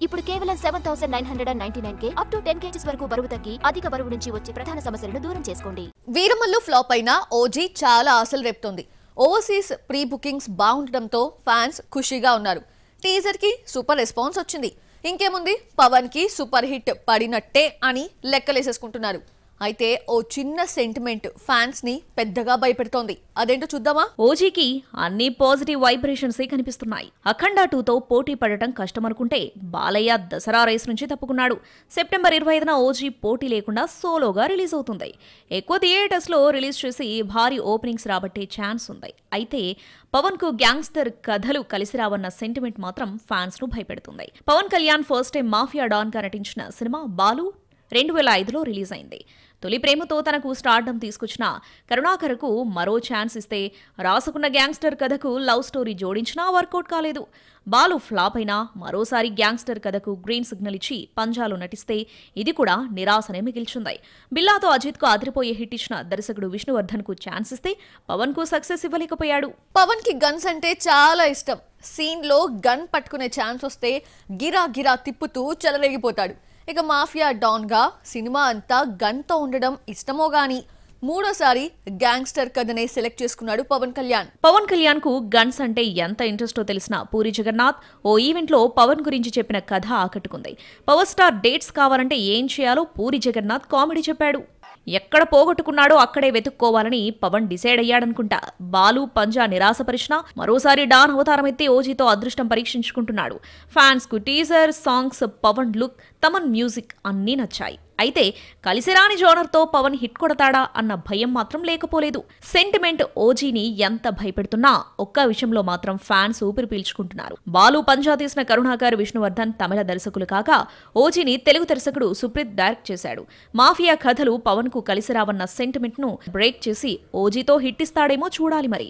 ఇప్పుడు కేవలం 7999K up to 10 kgs వరకు బరువు తగ్గి అధిక బరువు నుంచి వచ్చే ప్రధాన సమస్యలను దూరం చేసుకోండి. వీరమల్లు ఫ్లాప్ అయిన ఓజీ చాలా ఆశలు రేపుతోంది. ఓవర్సీస్ ప్రీ బుకింగ్స్ బాగుండడంతో ఫ్యాన్స్ ఖుషీగా ఉన్నారు. టీజర్ కి సూపర్ రెస్పాన్స్ వచ్చింది. ఇంకేముంది, పవన్ కి సూపర్ హిట్ పడినట్టే అని లెక్కలేసేసుకుంటున్నారు. అయితే ఓ చిన్న సెంటిమెంట్ ఫ్యాన్స్ ని పెద్దగా భయపెడుతోంది. అదేంటో చూద్దామా? ఓజీకి అన్ని పాజిటివ్ వైబ్రేషన్సే కనిపిస్తున్నాయి. అఖండ 2తో పోటీ పడటం కష్టమనుకుంటే బాలయ్య దసరా రేస్ నుంచి తప్పుకున్నాడు. సెప్టెంబర్ 25న ఓజీ పోటీ లేకుండా సోలోగా రిలీజ్ అవుతుంది. ఎక్కువ థియేటర్స్ లో రిలీజ్ చేసి భారీ ఓపెనింగ్స్ రాబట్టే ఛాన్స్ ఉంది. అయితే పవన్ కు గ్యాంగ్స్టర్ కథలు కలిసి రావన్న సెంటిమెంట్ మాత్రం ఫ్యాన్స్ ను భయపెడుతుంది. Pawan Kalyan first time mafia don గా నటించిన సినిమా బాలు 2005లో రిలీజ్ అయింది. తొలి ప్రేమతో తనకు స్టార్డమ్ తీసుకొచ్చిన కరుణాకర్కు మరో ఛాన్స్ ఇస్తే రాసుకున్న గ్యాంగ్స్టర్ కథకు లవ్ స్టోరీ జోడించినా వర్కౌట్ కాలేదు. బాలు ఫ్లాప్ అయినా మరోసారి గ్యాంగ్స్టర్ కథకు గ్రీన్ సిగ్నల్ ఇచ్చి పంజాలో నటిస్తే ఇది కూడా నిరాశనే మిగిల్చింది. బిల్లాతో అజిత్ కు అదిరిపోయే హిట్ ఇచ్చిన దర్శకుడు విష్ణువర్ధన్ కు ఛాన్స్ ఇస్తే పవన్ కు సక్సెస్ ఇవ్వలేకపోయాడు. పవన్ కి గన్స్ అంటే చాలా ఇష్టం. సీన్ లో గన్ పట్టుకునే ఛాన్స్ వస్తే గిరా గిరా తిప్పుతూ చెలరేగిపోతాడు. ఇక మాఫియా డాన్ గా సినిమా అంతా గన్ తో ఉండడం ఇష్టమో గాని మూడోసారి గ్యాంగ్స్టర్ కథనే సెలెక్ట్ చేసుకున్నాడు పవన్ కళ్యాణ్. పవన్ కళ్యాణ్ కు గన్స్ అంటే ఎంత ఇంట్రెస్టో తెలిసిన పూరి జగన్నాథ్ ఓ ఈవెంట్ లో పవన్ గురించి చెప్పిన కథ ఆకట్టుకుంది. పవర్ స్టార్ డేట్స్ కావాలంటే ఏం చేయాలో పూరి జగన్నాథ్ కామెడీ చెప్పాడు. ఎక్కడ పోగొట్టుకున్నాడో అక్కడే వెతుక్కోవాలని పవన్ డిసైడ్ అయ్యాడనుకుంటా. బాలు పంజా నిరాశపరిచినా మరోసారి డాన్ అవతారం ఎత్తి ఓజీతో అదృష్టం పరీక్షించుకుంటున్నాడు. ఫ్యాన్స్ కు teaser, songs, Pawan look, Thaman music అన్నీ నచ్చాయి. అయితే కలిసిరాని జోనర్తో పవన్ హిట్ కొడతాడా అన్న భయం మాత్రం లేకపోలేదు. సెంటిమెంట్ ఓజీని ఎంత భయపెడుతున్నా ఒక్క విషయంలో మాత్రం ఫ్యాన్స్ ఊపిరి పీల్చుకుంటున్నారు. బాలు పంజా తీసిన కరుణాకర్, విష్ణువర్ధన్ తమిళ దర్శకులు కాగా ఓజీని తెలుగు దర్శకుడు సుప్రీత్ డైరెక్ట్ చేశాడు. మాఫియా కథలు పవన్ కు కలిసి రావన్న సెంటిమెంట్ ను బ్రేక్ చేసి ఓజీతో హిట్ ఇస్తాడేమో చూడాలి మరి.